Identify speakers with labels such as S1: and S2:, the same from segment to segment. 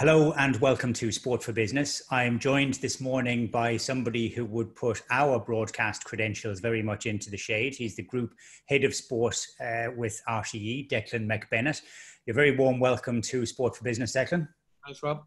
S1: Hello and welcome to Sport for Business. I'm joined this morning by somebody who would put our broadcast credentials very much into the shade. He's the Group Head of Sport with RTE, Declan McBennett. You're very warm welcome to Sport for Business, Declan.
S2: Thanks, Rob.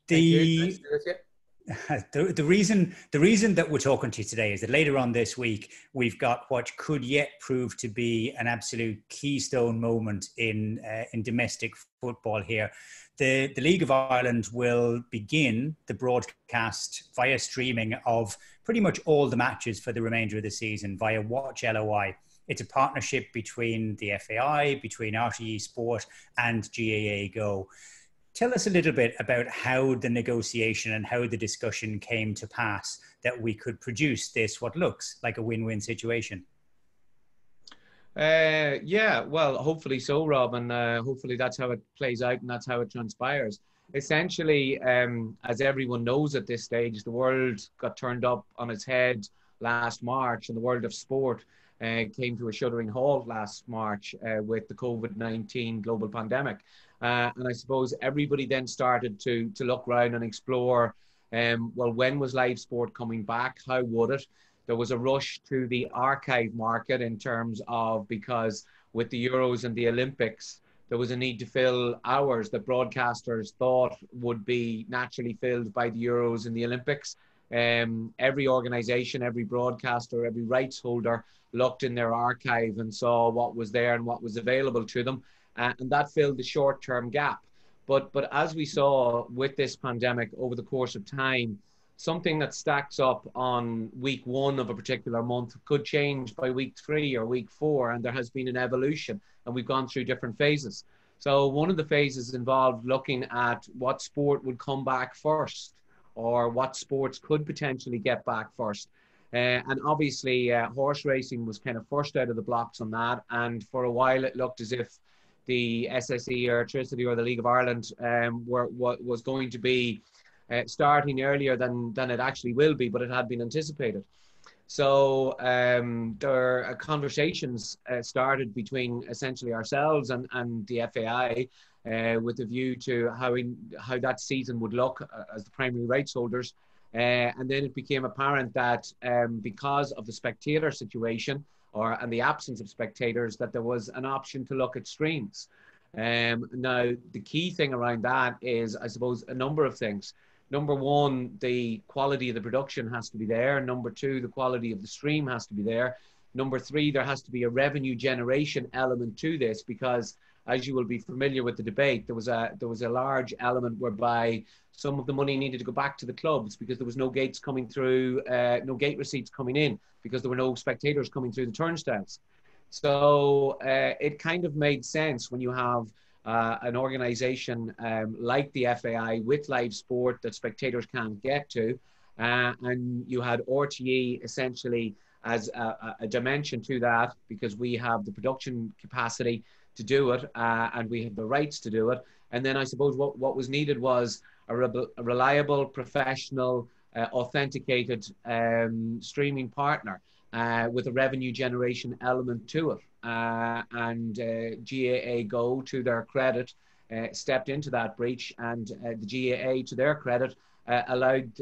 S1: Thank you.
S2: Nice to be with you.
S1: The reason that we're talking to you today is that later on this week, we've got what could yet prove to be an absolute keystone moment in domestic football here. The League of Ireland will begin the broadcast via streaming of pretty much all the matches for the remainder of the season via Watch LOI. It's a partnership between the FAI, between RTE Sport and GAA Go. Tell us a little bit about how the negotiation and how the discussion came to pass that we could produce this, what looks like a win-win situation.
S2: Yeah, well, hopefully so, Rob, and hopefully that's how it plays out and that's how it transpires. Essentially, as everyone knows at this stage, the world got turned up on its head last March, and the world of sport came to a shuddering halt last March with the COVID-19 global pandemic. And I suppose everybody then started to look around and explore, well, when was live sport coming back? How would it? There was a rush to the archive market in terms of, because with the Euros and the Olympics, there was a need to fill hours that broadcasters thought would be naturally filled by the Euros and the Olympics. Every organization, every broadcaster, every rights holder looked in their archive and saw what was there and what was available to them. And that filled the short-term gap. But as we saw with this pandemic over the course of time, something that stacks up on week 1 of a particular month could change by week 3 or week 4, and there has been an evolution, and we've gone through different phases. So one of the phases involved looking at what sport would come back first, or what sports could potentially get back first. And obviously horse racing was kind of first out of the blocks on that, and for a while it looked as if the SSE or Electricity or the League of Ireland was going to be starting earlier than it actually will be, but it had been anticipated. So there are conversations started between essentially ourselves and the FAI with a view to how that season would look as the primary rights holders. And then it became apparent that because of the spectator situation and the absence of spectators, that there was an option to look at streams. Now, the key thing around that is, I suppose, a number of things. Number 1, the quality of the production has to be there. Number 2, the quality of the stream has to be there. Number 3, there has to be a revenue generation element to this, because as you will be familiar with the debate, there was a large element whereby some of the money needed to go back to the clubs because there was no gates coming through, no gate receipts coming in, because there were no spectators coming through the turnstiles. So it kind of made sense when you have an organization like the FAI with live sport that spectators can't get to, and you had RTE essentially as a dimension to that, because we have the production capacity to do it, and we have the rights to do it. And then I suppose what was needed was a reliable, professional, authenticated streaming partner with a revenue generation element to it. And GAA Go, to their credit, stepped into that breach, and the GAA, to their credit, allowed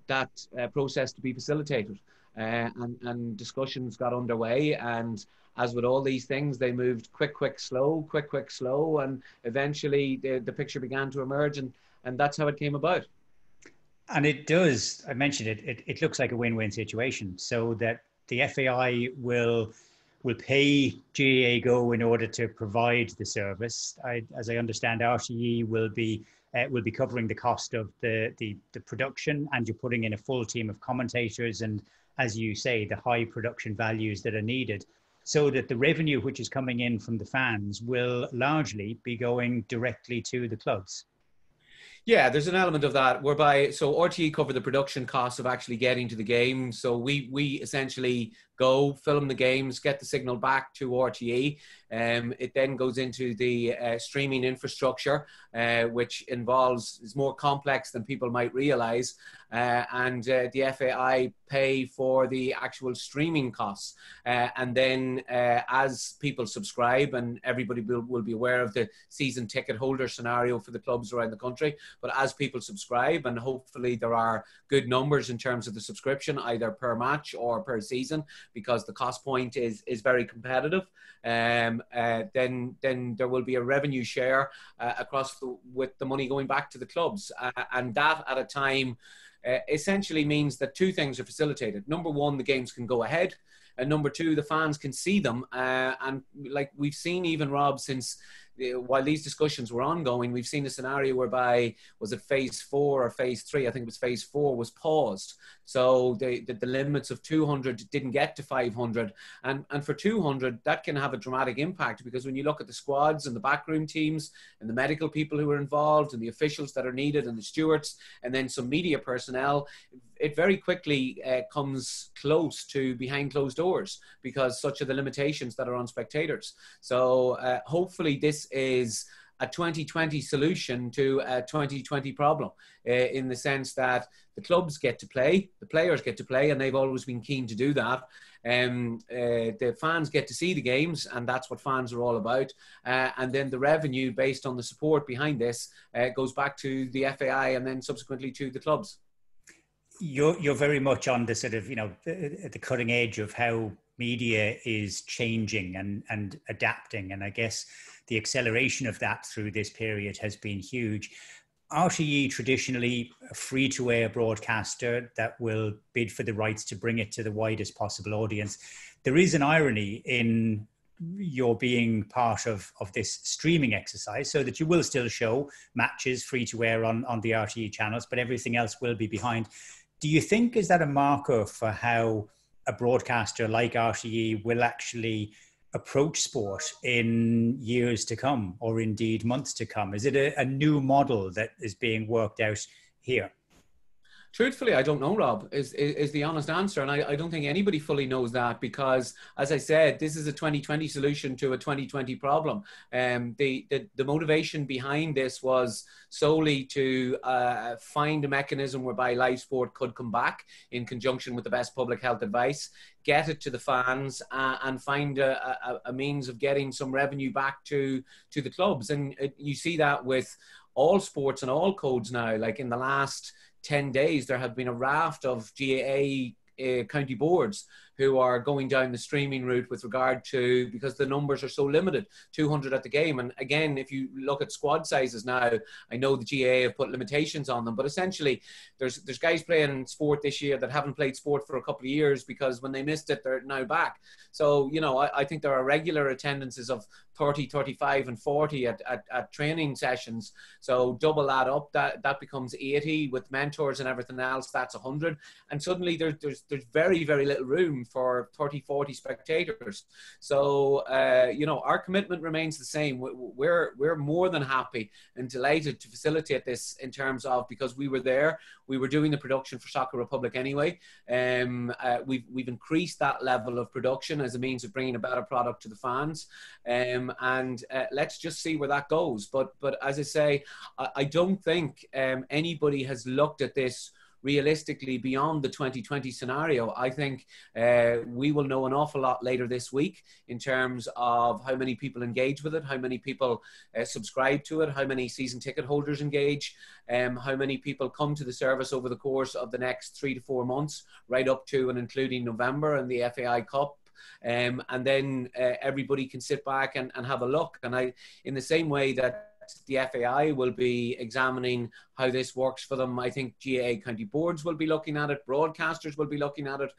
S2: that process to be facilitated. And discussions got underway, and as with all these things, they moved quick, slow, and eventually the picture began to emerge, and that's how it came about.
S1: And it does, I mentioned it looks like a win-win situation, so that the FAI will pay GAA Go in order to provide the service. As I understand, RTE will be covering the cost of the production, and you're putting in a full team of commentators and, as you say, the high production values that are needed, so that the revenue which is coming in from the fans will largely be going directly to the clubs.
S2: Yeah, there's an element of that whereby, so RTE cover the production costs of actually getting to the game. So we essentially go film the games, get the signal back to RTE. It then goes into the streaming infrastructure, which is more complex than people might realize. And the FAI pay for the actual streaming costs. And then as people subscribe, and everybody will be aware of the season ticket holder scenario for the clubs around the country, but as people subscribe, and hopefully there are good numbers in terms of the subscription, either per match or per season, because the cost point is very competitive, then there will be a revenue share with the money going back to the clubs. And that at a time essentially means that two things are facilitated. Number one, the games can go ahead. And number two, the fans can see them. And like we've seen, even Rob, since while these discussions were ongoing, we've seen a scenario whereby, was it phase 4 or phase 3? I think it was phase 4 was paused. So the limits of 200 didn't get to 500. And for 200, that can have a dramatic impact, because when you look at the squads and the backroom teams and the medical people who are involved and the officials that are needed and the stewards and then some media personnel, it very quickly comes close to behind closed doors, because such are the limitations that are on spectators. So hopefully this is a 2020 solution to a 2020 problem, in the sense that the clubs get to play, the players get to play, and they've always been keen to do that. The fans get to see the games, and that's what fans are all about. And then the revenue based on the support behind this goes back to the FAI and then subsequently to the clubs.
S1: You're very much on the sort of, at the cutting edge of how media is changing and adapting. And I guess the acceleration of that through this period has been huge. RTE, traditionally a free-to-air broadcaster that will bid for the rights to bring it to the widest possible audience. There is an irony in your being part of this streaming exercise, so that you will still show matches free-to-air on the RTE channels, but everything else will be behind. Do you think, is that a marker for how a broadcaster like RTE will actually approach sport in years to come, or indeed months to come? Is it a new model that is being worked out here?
S2: Truthfully, I don't know, Rob, is the honest answer. And I don't think anybody fully knows that, because, as I said, this is a 2020 solution to a 2020 problem. The motivation behind this was solely to find a mechanism whereby live sport could come back in conjunction with the best public health advice, get it to the fans, and find a means of getting some revenue back to the clubs. And you see that with all sports and all codes now. Like in the last 10 days, there have been a raft of GAA county boards who are going down the streaming route with regard to, because the numbers are so limited, 200 at the game. And again, if you look at squad sizes now, I know the GAA have put limitations on them, but essentially there's guys playing sport this year that haven't played sport for a couple of years, because when they missed it, they're now back. So, I think there are regular attendances of 30, 35 and 40 at training sessions. So double that up, that becomes 80 with mentors and everything else. That's 100. And suddenly there's very, very little room for 30, 40 spectators. So, our commitment remains the same. We're more than happy and delighted to facilitate this, in terms of, because we were there, we were doing the production for Soccer Republic anyway. We've increased that level of production as a means of bringing a better product to the fans. And let's just see where that goes. But as I say, I don't think anybody has looked at this realistically beyond the 2020 scenario. I think we will know an awful lot later this week in terms of how many people engage with it, how many people subscribe to it, how many season ticket holders engage, how many people come to the service over the course of the next 3 to 4 months, right up to and including November and the FAI Cup. And then everybody can sit back and have a look. And in the same way that the FAI will be examining how this works for them, I think GAA county boards will be looking at it, broadcasters will be looking at it.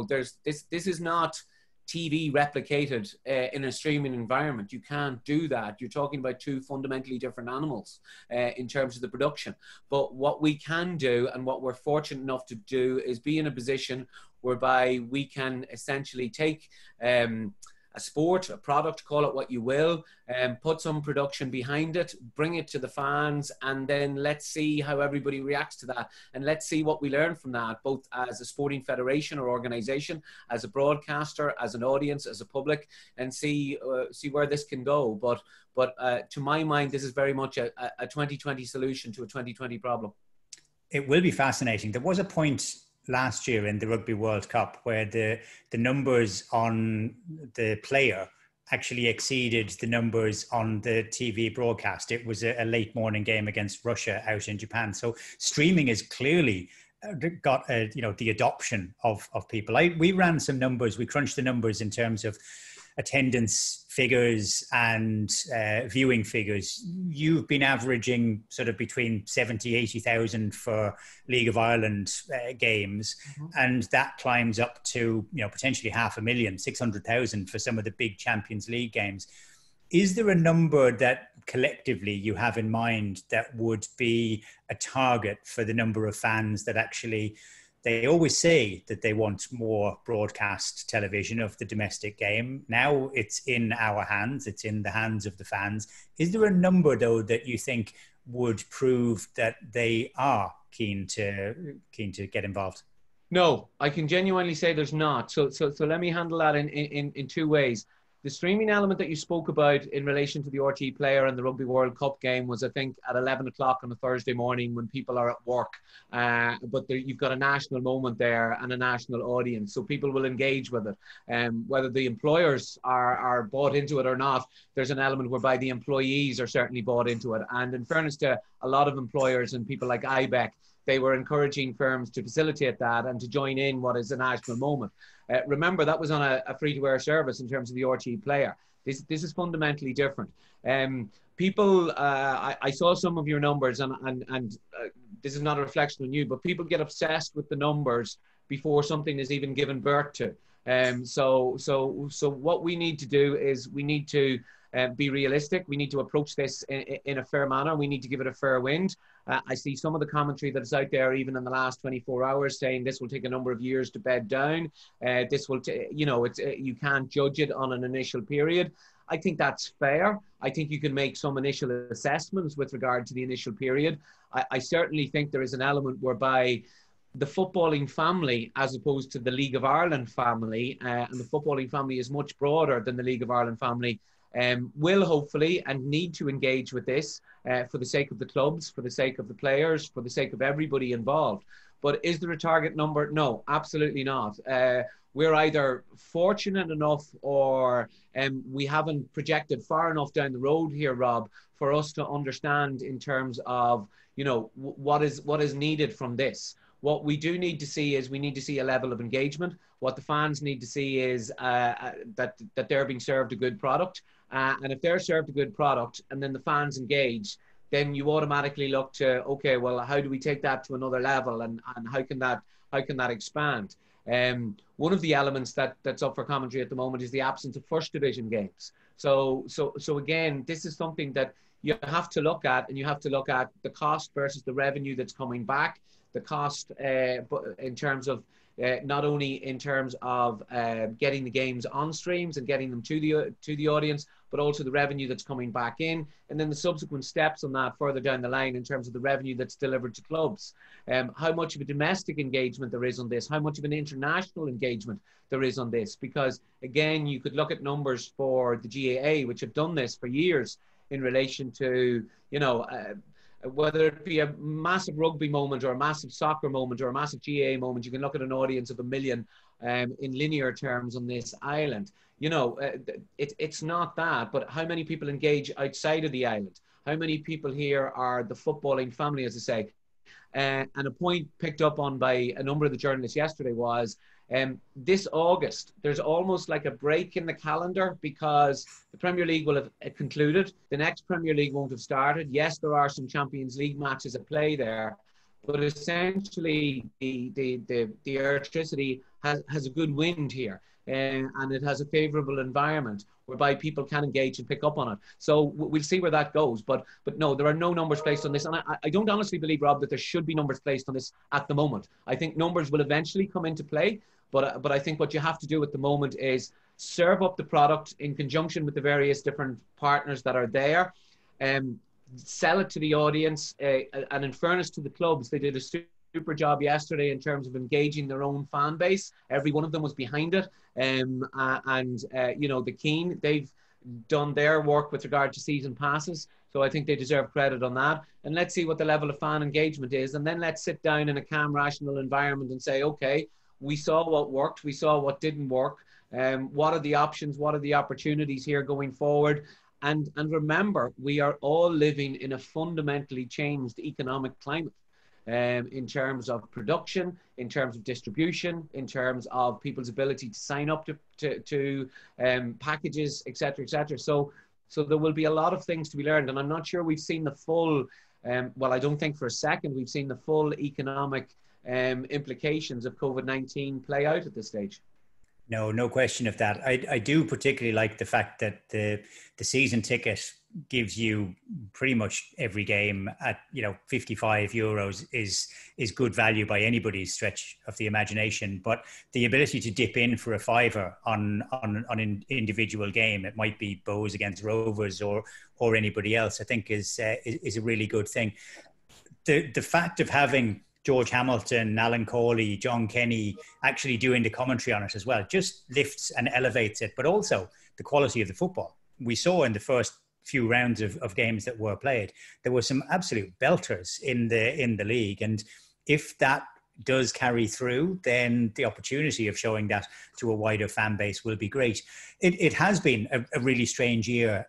S2: There's this is not TV replicated in a streaming environment. You can't do that. You're talking about two fundamentally different animals in terms of the production. But what we can do, and what we're fortunate enough to do, is be in a position whereby we can essentially take a sport, a product, call it what you will, put some production behind it, bring it to the fans, and then let's see how everybody reacts to that. And let's see what we learn from that, both as a sporting federation or organization, as a broadcaster, as an audience, as a public, and see where this can go. But to my mind, this is very much a 2020 solution to a 2020 problem.
S1: It will be fascinating. There was a point last year in the Rugby World Cup where the numbers on the player actually exceeded the numbers on the TV broadcast. It was a late morning game against Russia out in Japan. So streaming is clearly got the adoption of people. We ran some numbers. We crunched the numbers in terms of attendance figures and viewing figures. You've been averaging sort of between 70, 80,000 for League of Ireland games. Mm-hmm. And that climbs up to, potentially 500,000, 600,000 for some of the big Champions League games. Is there a number that collectively you have in mind that would be a target for the number of fans that actually, they always say that they want more broadcast television of the domestic game. Now it's in our hands. It's in the hands of the fans. Is there a number, though, that you think would prove that they are keen to get involved?
S2: No, I can genuinely say there's not. So let me handle that in two ways. The streaming element that you spoke about in relation to the RTE player and the Rugby World Cup game was, I think, at 11 o'clock on a Thursday morning when people are at work. But you've got a national moment there and a national audience. So people will engage with it. Whether the employers are bought into it or not, there's an element whereby the employees are certainly bought into it. And in fairness to a lot of employers and people like IBEC, they were encouraging firms to facilitate that and to join in what is a national moment. Remember, that was on a free-to-air service in terms of the RTE player. This is fundamentally different. People, I saw some of your numbers, and this is not a reflection on you, but people get obsessed with the numbers before something is even given birth to. So what we need to do is we need to be realistic. We need to approach this in a fair manner. We need to give it a fair wind. I see some of the commentary that is out there, even in the last 24 hours, saying this will take a number of years to bed down. This will, you can't judge it on an initial period. I think that's fair. I think you can make some initial assessments with regard to the initial period. I certainly think there is an element whereby the footballing family, as opposed to the League of Ireland family, and the footballing family is much broader than the League of Ireland family, will hopefully and need to engage with this for the sake of the clubs, for the sake of the players, for the sake of everybody involved. But is there a target number? No, absolutely not. We're either fortunate enough or we haven't projected far enough down the road here, Rob, for us to understand in terms of, what is needed from this. What we do need to see is we need to see a level of engagement. What the fans need to see is that they're being served a good product. And if they're served a good product and then the fans engage, then you automatically look to, okay, well, how do we take that to another level and how can that expand? One of the elements that's up for commentary at the moment is the absence of first division games. So again, this is something that you have to look at, and you have to look at the cost versus the revenue that's coming back. The cost in terms of not only in terms of getting the games on streams and getting them to the audience, but also the revenue that's coming back in, and then the subsequent steps on that further down the line in terms of the revenue that's delivered to clubs. How much of a domestic engagement there is on this, how much of an international engagement there is on this, because again, you could look at numbers for the GAA, which have done this for years in relation to, whether it be a massive rugby moment or a massive soccer moment or a massive GAA moment, you can look at an audience of 1 million in linear terms on this island. It's not that, but how many people engage outside of the island? How many people here are the footballing family, as I say? And a point picked up on by a number of the journalists yesterday was this August, there's almost like a break in the calendar because the Premier League will have concluded. The next Premier League won't have started. Yes, there are some Champions League matches at play there, but essentially the electricity has a good wind here, and it has a favourable environment whereby people can engage and pick up on it. So we'll see where that goes. But no, there are no numbers placed on this. And I don't honestly believe, Rob, that there should be numbers placed on this at the moment. I think numbers will eventually come into play. But I think what you have to do at the moment is serve up the product in conjunction with the various different partners that are there, sell it to the audience. And in fairness to the clubs, they did a super job yesterday in terms of engaging their own fan base. Every one of them was behind it. You know, the Keen, they've done their work with regard to season passes. So I think they deserve credit on that. And let's see what the level of fan engagement is. And then let's sit down in a calm, rational environment and say, okay, we saw what worked. We saw what didn't work. What are the options? What are the opportunities here going forward? And remember, we are all living in a fundamentally changed economic climate. In terms of production, in terms of distribution, in terms of people's ability to sign up to packages, et cetera, So there will be a lot of things to be learned. And I'm not sure we've seen the full, well, I don't think for a second we've seen the full economic implications of COVID-19 play out at this stage.
S1: No question of that. I do particularly like the fact that the season ticket gives you pretty much every game at, you know, €55 is good value by anybody's stretch of the imagination. But the ability to dip in for a fiver on an individual game, it might be Bows against Rovers or anybody else, I think is a really good thing. The fact of having George Hamilton, Alan Corley, John Kenny actually doing the commentary on it as well just lifts and elevates it, but also the quality of the football. We saw in the first few rounds of games that were played, there were some absolute belters in the league. And if that does carry through, then the opportunity of showing that to a wider fan base will be great. It has been a really strange year.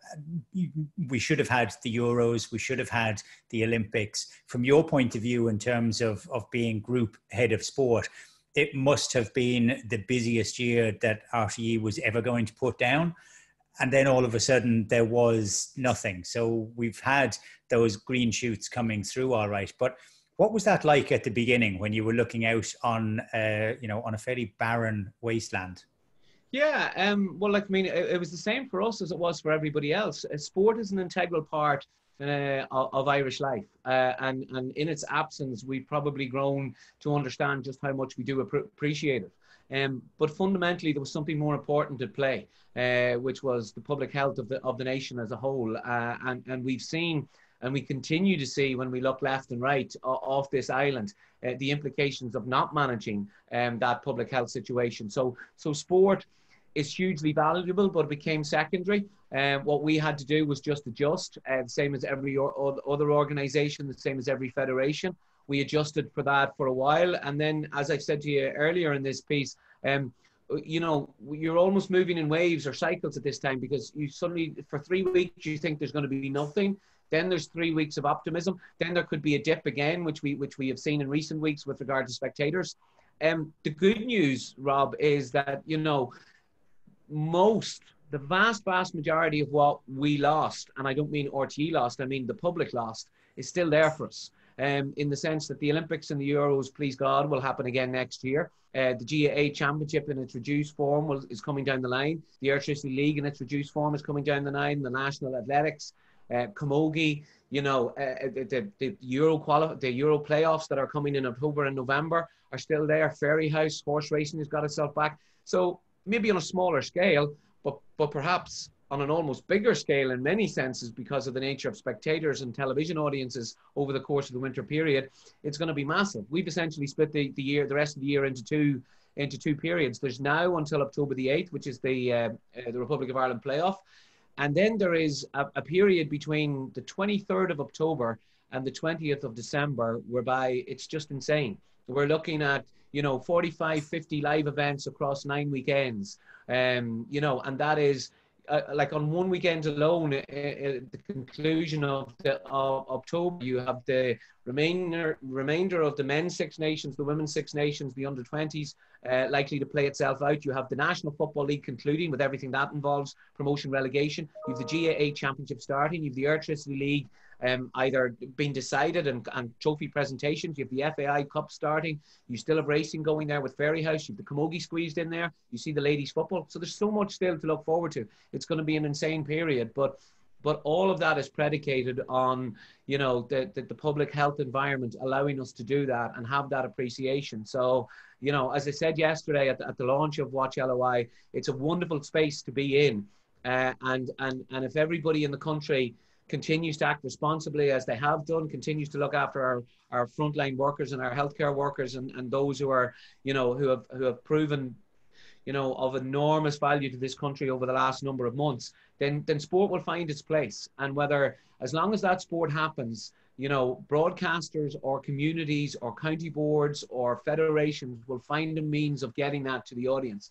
S1: We should have had the Euros. We should have had the Olympics. From your point of view, in terms of being group head of sport, it must have been the busiest year that RTE was ever going to put down. And then all of a sudden there was nothing. So we've had those green shoots coming through all right. But what was that like at the beginning when you were looking out on, on a fairly barren wasteland?
S2: Yeah, well, like, I mean, it was the same for us as it was for everybody else. Sport is an integral part of Irish life. And in its absence, we've probably grown to understand just how much we do appreciate it. But fundamentally, there was something more important at play, which was the public health of the nation as a whole. And we've seen, and we continue to see when we look left and right off this island, the implications of not managing that public health situation. So sport is hugely valuable, but it became secondary. What we had to do was just adjust, same as every other organisation, the same as every federation. We adjusted for that for a while. And then, as I've said to you earlier in this piece, you know, you're almost moving in waves or cycles at this time, because you suddenly, for 3 weeks, you think there's going to be nothing. Then there's 3 weeks of optimism. Then there could be a dip again, which we have seen in recent weeks with regard to spectators. The good news, Rob, is that, you know, the vast majority of what we lost, and I don't mean RTE lost, I mean the public lost, is still there for us. In the sense that the Olympics and the Euros, please God, will happen again next year. The GAA Championship in its reduced form is coming down the line. The Airtricity League in its reduced form is coming down the line. The National Athletics, Camogie, you know, the Euro playoffs that are coming in October and November are still there. Fairyhouse, horse racing has got itself back. So maybe on a smaller scale, but perhaps on an almost bigger scale in many senses, because of the nature of spectators and television audiences over the course of the winter period, it's going to be massive. We've essentially split the rest of the year into two periods. There's now until October the 8th, which is the Republic of Ireland playoff. And then there is a period between the 23rd of October and the 20th of December, whereby it's just insane. We're looking at, you know, 45, 50 live events across 9 weekends. You know, and that is, like on one weekend alone, the conclusion of October, you have the remainder of the men's Six Nations, the women's Six Nations, the under-20s likely to play itself out. You have the National Football League concluding with everything that involves, promotion, relegation. You have the GAA Championship starting. You have the Airtricity League either being decided and trophy presentations. You have the FAI Cup starting. You still have racing going there with Fairyhouse. You have the Camogie squeezed in there. You see the ladies football. So there's so much still to look forward to. It's going to be an insane period. But But all of that is predicated on, you know, the public health environment allowing us to do that and have that appreciation. So, you know, as I said yesterday at the launch of Watch LOI, it's a wonderful space to be in. And if everybody in the country continues to act responsibly as they have done, continues to look after our frontline workers and our healthcare workers and those who are, you know, who have proven, you know, of enormous value to this country over the last number of months, then sport will find its place. And whether, as long as that sport happens, you know, broadcasters or communities or county boards or federations will find a means of getting that to the audience.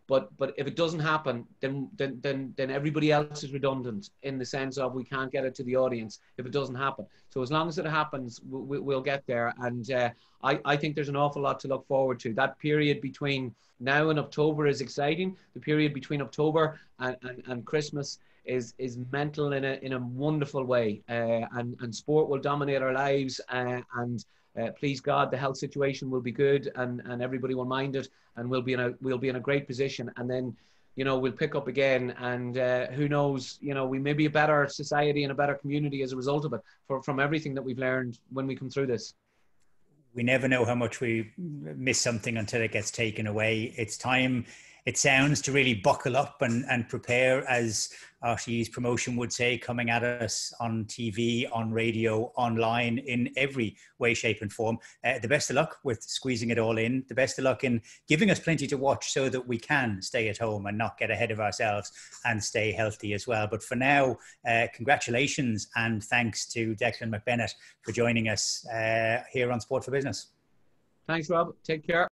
S2: But if it doesn't happen, then everybody else is redundant in the sense of we can't get it to the audience if it doesn't happen. So as long as it happens, we'll get there. And I think there's an awful lot to look forward to. That period between now and October is exciting. The period between October and Christmas is mental in a wonderful way. And sport will dominate our lives. And please God, the health situation will be good, and everybody will mind it, and we'll be in a great position. And then, you know, we'll pick up again, and who knows, you know, we may be a better society and a better community as a result of it, from everything that we've learned when we come through this.
S1: We never know how much we miss something until it gets taken away. It's time, it sounds, to really buckle up and prepare, as RTE's promotion would say, coming at us on TV, on radio, online, in every way, shape and form. The best of luck with squeezing it all in. The best of luck in giving us plenty to watch so that we can stay at home and not get ahead of ourselves and stay healthy as well. But for now, congratulations and thanks to Declan McBennett for joining us here on Sport for Business.
S2: Thanks, Rob. Take care.